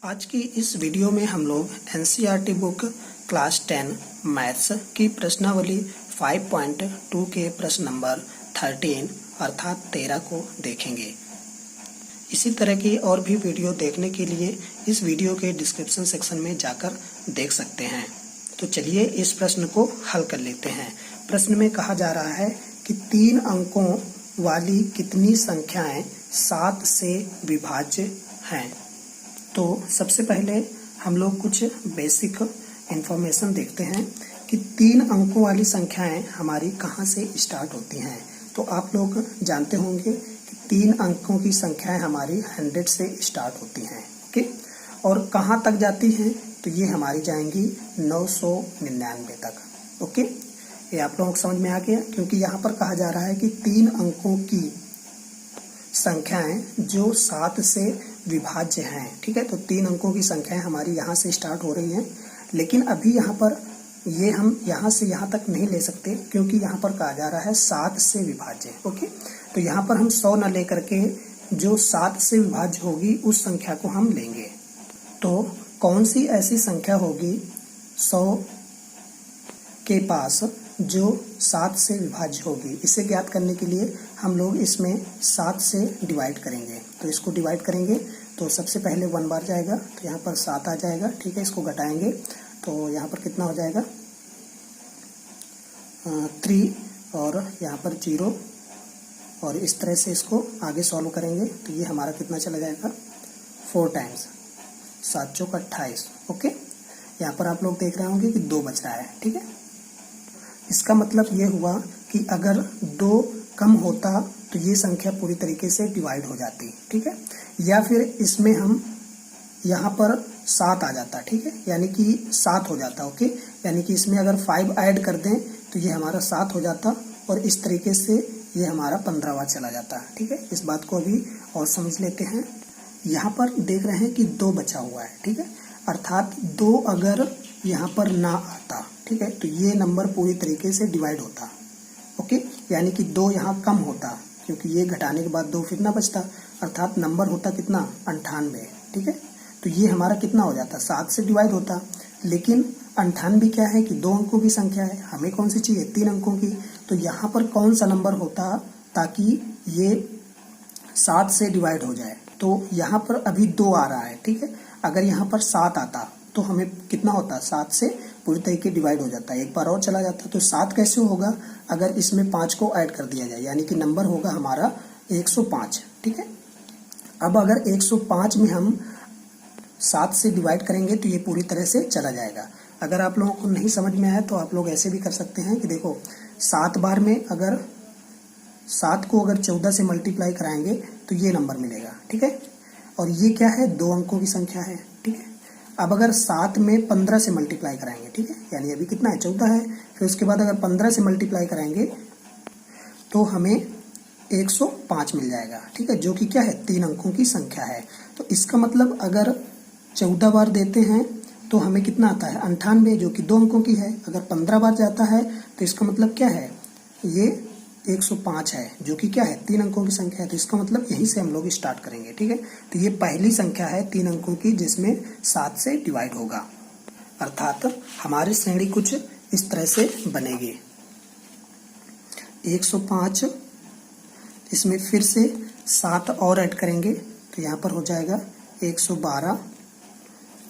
आज की इस वीडियो में हम लोग एनसीईआरटी बुक क्लास 10 मैथ्स की प्रश्नावली 5.2 के प्रश्न नंबर 13 अर्थात 13 को देखेंगे। इसी तरह की और भी वीडियो देखने के लिए इस वीडियो के डिस्क्रिप्शन सेक्शन में जाकर देख सकते हैं। तो चलिए इस प्रश्न को हल कर लेते हैं। प्रश्न में कहा जा रहा है कि 3 अंकों वाली कितनी संख्याएं 7 से विभाज्य हैं। तो सबसे पहले हम लोग कुछ बेसिक इंफॉर्मेशन देखते हैं कि 3 अंकों वाली संख्याएं हमारी कहाँ से स्टार्ट होती हैं। तो आप लोग जानते होंगे कि 3 अंकों की संख्याएं हमारी 100 से स्टार्ट होती हैं। ओके, और कहाँ तक जाती हैं? तो ये हमारी जाएंगी 999 तक। ओके, ये आप लोगों को समझ में आ गया, क्योंकि यहाँ पर कहा जा रहा है कि 3 अंकों की संख्याएं जो 7 से विभाज्य हैं। ठीक है, तो 3 अंकों की संख्याएं हमारी यहाँ से स्टार्ट हो रही हैं, लेकिन अभी यहाँ पर ये हम यहाँ से यहाँ तक नहीं ले सकते, क्योंकि यहाँ पर कहा जा रहा है 7 से विभाज्य। ओके, तो यहाँ पर हम 100 न लेकर के जो 7 से विभाज्य होगी उस संख्या को हम लेंगे। तो कौन सी ऐसी संख्या होगी 100 के पास जो 7 से विभाज्य होगी? इसे ज्ञात करने के लिए हम लोग इसमें 7 से डिवाइड करेंगे। तो इसको डिवाइड करेंगे तो सबसे पहले 1 बार जाएगा, तो यहाँ पर 7 आ जाएगा। ठीक है, इसको घटाएंगे तो यहाँ पर कितना हो जाएगा 3, और यहाँ पर 0, और इस तरह से इसको आगे सॉल्व करेंगे तो ये हमारा कितना चला जाएगा 4 टाइम्स 7 चौक 28। ओके, यहाँ पर आप लोग देख रहे होंगे कि 2 बच रहा है। ठीक है, इसका मतलब ये हुआ कि अगर 2 कम होता तो ये संख्या पूरी तरीके से डिवाइड हो जाती। ठीक है, या फिर इसमें हम यहाँ पर 7 आ जाता। ठीक है, यानी कि 7 हो जाता। ओके, यानी कि इसमें अगर 5 ऐड कर दें तो ये हमारा 7 हो जाता, और इस तरीके से ये हमारा 15वां चला जाता। ठीक है, इस बात को अभी और समझ लेते हैं। यहाँ पर देख रहे हैं कि 2 बचा हुआ है। ठीक है, अर्थात 2 अगर यहाँ पर ना आता, ठीक है, तो ये नंबर पूरी तरीके से डिवाइड होता। ओके, यानी कि 2 यहाँ कम होता, क्योंकि ये घटाने के बाद 2 फिर ना बचता, अर्थात नंबर होता कितना 98। ठीक है, तो ये हमारा कितना हो जाता 7 से डिवाइड होता। लेकिन 98 क्या है कि 2 अंकों की संख्या है, हमें कौन सी चाहिए 3 अंकों की। तो यहाँ पर कौन सा नंबर होता ताकि ये 7 से डिवाइड हो जाए? तो यहाँ पर अभी 2 आ रहा है। ठीक है, अगर यहाँ पर 7 आता तो हमें कितना होता 7 से पूरी तरीके डिवाइड हो जाता है, एक बार और चला जाता। तो 7 कैसे होगा? अगर इसमें 5 को ऐड कर दिया जाए, यानी कि नंबर होगा हमारा 105। ठीक है, अब अगर 105 में हम 7 से डिवाइड करेंगे तो ये पूरी तरह से चला जाएगा। अगर आप लोगों को नहीं समझ में आया तो आप लोग ऐसे भी कर सकते हैं कि देखो 7 बार में अगर 7 को अगर 14 से मल्टीप्लाई कराएंगे तो ये नंबर मिलेगा। ठीक है, और ये क्या है 2 अंकों की संख्या है। ठीक है, अब अगर 7 में 15 से मल्टीप्लाई कराएंगे, ठीक है, यानी अभी कितना है 14 है, फिर उसके बाद अगर 15 से मल्टीप्लाई कराएंगे तो हमें 105 मिल जाएगा। ठीक है, जो कि क्या है 3 अंकों की संख्या है। तो इसका मतलब अगर 14 बार देते हैं तो हमें कितना आता है 98, जो कि 2 अंकों की है। अगर 15 बार जाता है तो इसका मतलब क्या है ये 105 है, जो कि क्या है 3 अंकों की संख्या है। तो इसका मतलब यहीं से हम लोग स्टार्ट करेंगे। ठीक है, तो ये पहली संख्या है 3 अंकों की जिसमें 7 से डिवाइड होगा, अर्थात हमारी श्रेणी कुछ इस तरह से बनेगी 105, इसमें फिर से 7 और ऐड करेंगे तो यहाँ पर हो जाएगा 112,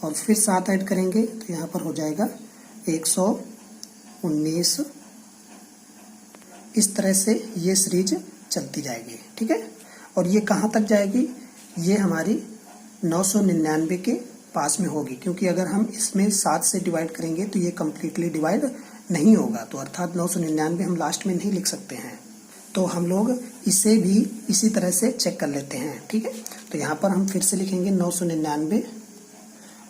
और फिर 7 ऐड करेंगे तो यहाँ पर हो जाएगा 119। इस तरह से ये सीरीज चलती जाएगी। ठीक है, और ये कहाँ तक जाएगी? ये हमारी 999 के पास में होगी, क्योंकि अगर हम इसमें 7 से डिवाइड करेंगे तो ये कम्प्लीटली डिवाइड नहीं होगा, तो अर्थात 999 हम लास्ट में नहीं लिख सकते हैं। तो हम लोग इसे भी इसी तरह से चेक कर लेते हैं। ठीक है, तो यहाँ पर हम फिर से लिखेंगे 999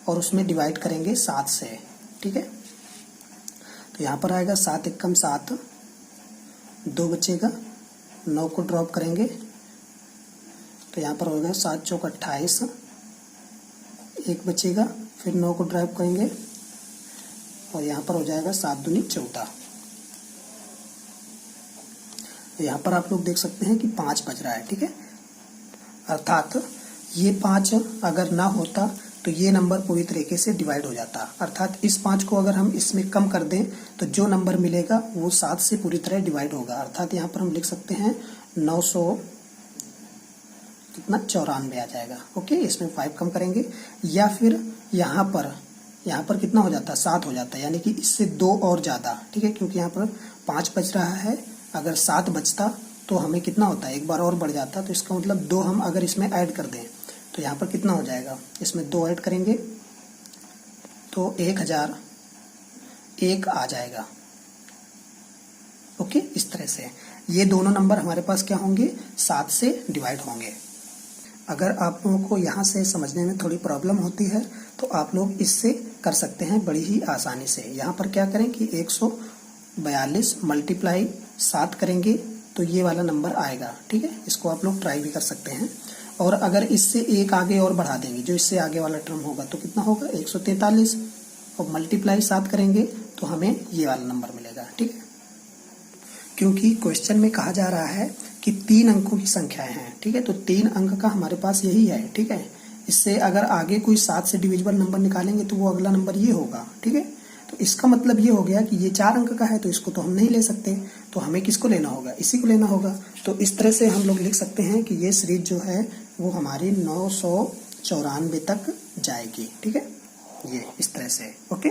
और उसमें डिवाइड करेंगे 7 से। ठीक है, तो यहाँ पर आएगा 7 एकम 7, 2 बचेगा, 9 को ड्रॉप करेंगे तो यहाँ पर होगा 7 चौक 28, 1 बचेगा, फिर 9 को ड्रॉप करेंगे और यहाँ पर हो जाएगा 7 दूनी 14। तो यहाँ पर आप लोग देख सकते हैं कि 5 बच रहा है। ठीक है, अर्थात ये 5 अगर ना होता तो ये नंबर पूरी तरीके से डिवाइड हो जाता। अर्थात इस 5 को अगर हम इसमें कम कर दें तो जो नंबर मिलेगा वो 7 से पूरी तरह डिवाइड होगा। अर्थात यहाँ पर हम लिख सकते हैं 994 आ जाएगा। ओके, इसमें 5 कम करेंगे, या फिर यहाँ पर कितना हो जाता है, 7 हो जाता है, यानी कि इससे 2 और ज़्यादा। ठीक है, क्योंकि यहाँ पर 5 बच रहा है, अगर 7 बचता तो हमें कितना होता है, एक बार और बढ़ जाता। तो इसका मतलब 2 हम अगर इसमें ऐड कर दें तो यहाँ पर कितना हो जाएगा, इसमें 2 ऐड करेंगे तो 1001 आ जाएगा। ओके, इस तरह से ये दोनों नंबर हमारे पास क्या होंगे, 7 से डिवाइड होंगे। अगर आप लोगों को यहाँ से समझने में थोड़ी प्रॉब्लम होती है तो आप लोग इससे कर सकते हैं बड़ी ही आसानी से। यहाँ पर क्या करें कि 142 मल्टीप्लाई 7 करेंगे तो ये वाला नंबर आएगा। ठीक है, इसको आप लोग ट्राई भी कर सकते हैं। और अगर इससे एक आगे और बढ़ा देंगे, जो इससे आगे वाला टर्म होगा, तो कितना होगा 143, और मल्टीप्लाई 7 करेंगे तो हमें ये वाला नंबर मिलेगा। ठीक है, क्योंकि क्वेश्चन में कहा जा रहा है कि 3 अंकों की संख्याएं हैं। ठीक है, तो 3 अंक का हमारे पास यही है। ठीक है, इससे अगर आगे कोई 7 से डिविजिबल नंबर निकालेंगे तो वो अगला नंबर ये होगा। ठीक है, तो इसका मतलब ये हो गया कि ये 4 अंक का है, तो इसको तो हम नहीं ले सकते, तो हमें किसको लेना होगा, इसी को लेना होगा। तो इस तरह से हम लोग लिख सकते हैं कि ये सीरीज जो है वो हमारी 994 तक जाएगी। ठीक है, ये इस तरह से। ओके,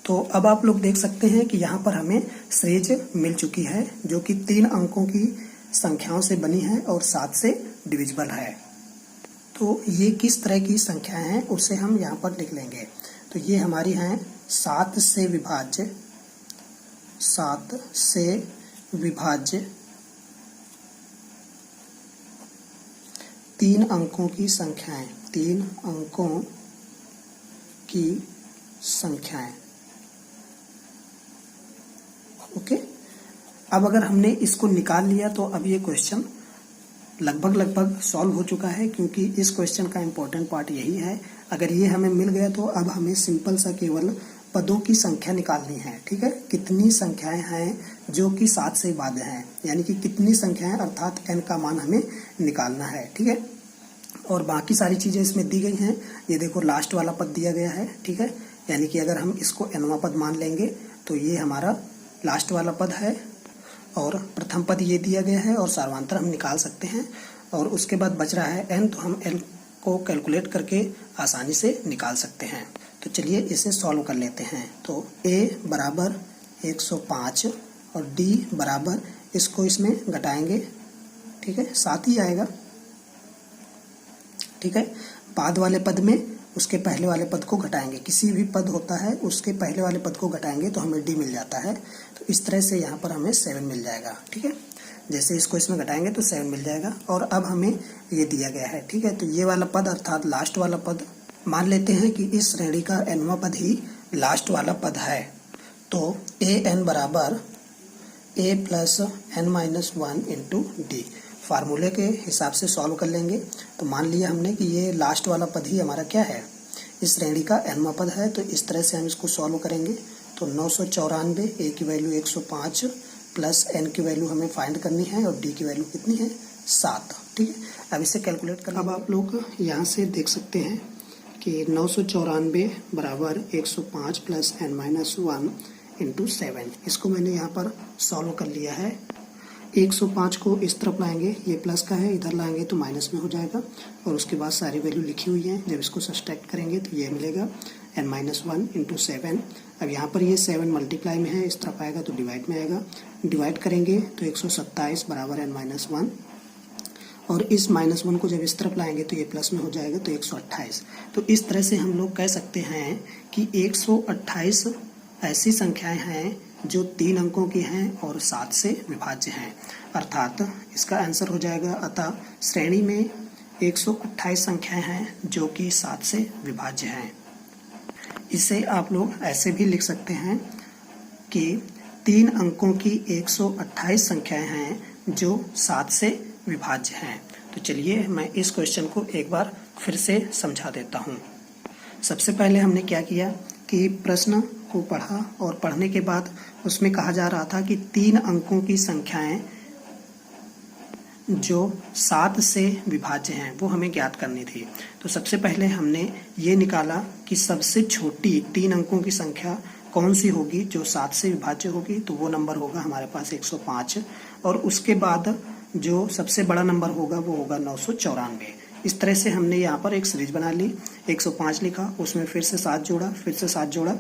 तो अब आप लोग देख सकते हैं कि यहाँ पर हमें सीरीज मिल चुकी है, जो कि 3 अंकों की संख्याओं से बनी है और 7 से डिविजिबल है। तो ये किस तरह की संख्याएं हैं उसे हम यहाँ पर लिख लेंगे। तो ये हमारी हैं 7 से विभाज्य 3 अंकों की संख्याएं, 3 अंकों की संख्याएं। ओके, अब अगर हमने इसको निकाल लिया तो अब ये क्वेश्चन लगभग सॉल्व हो चुका है, क्योंकि इस क्वेश्चन का इम्पोर्टेंट पार्ट यही है। अगर ये हमें मिल गया तो अब हमें सिंपल सा केवल पदों की संख्या निकालनी है। ठीक है, कितनी संख्याएं हैं जो कि 7 से भाज्य हैं, यानी कि कितनी संख्याएं अर्थात n का मान हमें निकालना है। ठीक है, और बाकी सारी चीजें इसमें दी गई हैं। ये देखो लास्ट वाला पद दिया गया है। ठीक है, यानी कि अगर हम इसको nवां पद मान लेंगे तो ये हमारा लास्ट वाला पद है, और प्रथम पद ये दिया गया है, और सार्वधातुक हम निकाल सकते हैं। और उसके बाद बच रहा है n, तो हम n को कैलकुलेट करके आसानी से निकाल सकते हैं। तो चलिए इसे सॉल्व कर लेते हैं। तो a बराबर 105 और d बराबर, इसको इसमें घटाएंगे। ठीक है, 7 ही आएगा। ठीक है, बाद वाले पद में उसके पहले वाले पद को घटाएंगे। किसी भी पद होता है उसके पहले वाले पद को घटाएंगे तो हमें d मिल जाता है। तो इस तरह से यहाँ पर हमें 7 मिल जाएगा। ठीक है, जैसे इसको इसमें घटाएंगे तो 7 मिल जाएगा। और अब हमें ये दिया गया है। ठीक है, तो ये वाला पद अर्थात लास्ट वाला पद, मान लेते हैं कि इस श्रेणी का nवां पद ही लास्ट वाला पद है। तो an बराबर a plus n-1 into D, फार्मूले के हिसाब से सॉल्व कर लेंगे। तो मान लिया हमने कि ये लास्ट वाला पद ही हमारा क्या है, इस श्रेणी का nवां पद है। तो इस तरह से हम इसको सॉल्व करेंगे। तो 994, a की वैल्यू 105 प्लस n की वैल्यू हमें फाइंड करनी है, और d की वैल्यू कितनी है, 7। ठीक है, अब इसे कैलकुलेट कर। अब आप लोग यहाँ से देख सकते हैं कि 994 बराबर 105 प्लस n-1 इंटू 7। इसको मैंने यहाँ पर सॉल्व कर लिया है। 105 को इस तरफ लाएंगे, ये प्लस का है, इधर लाएंगे तो माइनस में हो जाएगा। और उसके बाद सारी वैल्यू लिखी हुई है, जब इसको सब्सट्रैक्ट करेंगे तो ये मिलेगा n-1 इंटू 7। अब यहाँ पर ये 7 मल्टीप्लाई में है, इस तरफ आएगा तो डिवाइड में आएगा। डिवाइड करेंगे तो 127 बराबर n-1, और इस -1 को जब इस तरफ लाएंगे तो ये प्लस में हो जाएगा, तो 128। तो इस तरह से हम लोग कह सकते हैं कि 128 ऐसी संख्याएं हैं जो 3 अंकों की हैं और 7 से विभाज्य हैं। अर्थात इसका आंसर हो जाएगा, अतः श्रेणी में 128 संख्याएं हैं जो कि 7 से विभाज्य हैं। इसे आप लोग ऐसे भी लिख सकते हैं कि 3 अंकों की 128 संख्याएं हैं जो 7 से विभाज्य हैं। तो चलिए मैं इस क्वेश्चन को एक बार फिर से समझा देता हूँ। सबसे पहले हमने क्या किया कि प्रश्न को पढ़ा, और पढ़ने के बाद उसमें कहा जा रहा था कि 3 अंकों की संख्याएं जो 7 से विभाज्य हैं वो हमें ज्ञात करनी थी। तो सबसे पहले हमने ये निकाला कि सबसे छोटी 3 अंकों की संख्या कौन सी होगी जो 7 से विभाज्य होगी, तो वो नंबर होगा हमारे पास 105। और उसके बाद जो सबसे बड़ा नंबर होगा वो होगा 994। इस तरह से हमने यहाँ पर एक सीरीज बना ली। 105 लिखा, उसमें फिर से 7 जोड़ा, फिर से 7 जोड़ा,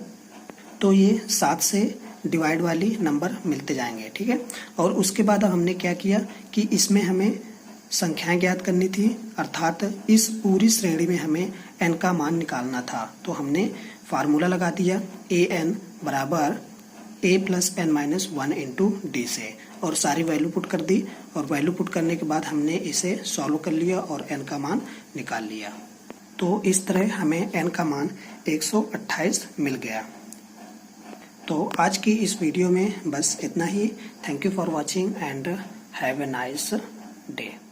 तो ये 7 से डिवाइड वाली नंबर मिलते जाएंगे। ठीक है। और उसके बाद हमने क्या किया कि इसमें हमें संख्याएं ज्ञात करनी थी, अर्थात इस पूरी श्रेणी में हमें n का मान निकालना था। तो हमने फार्मूला लगा दिया an बराबर a plus n minus 1 into D से, और सारी वैल्यू पुट कर दी। और वैल्यू पुट करने के बाद हमने इसे सॉल्व कर लिया और n का मान निकाल लिया। तो इस तरह हमें n का मान 128 मिल गया। तो आज की इस वीडियो में बस इतना ही। Thank you for watching and have a nice day.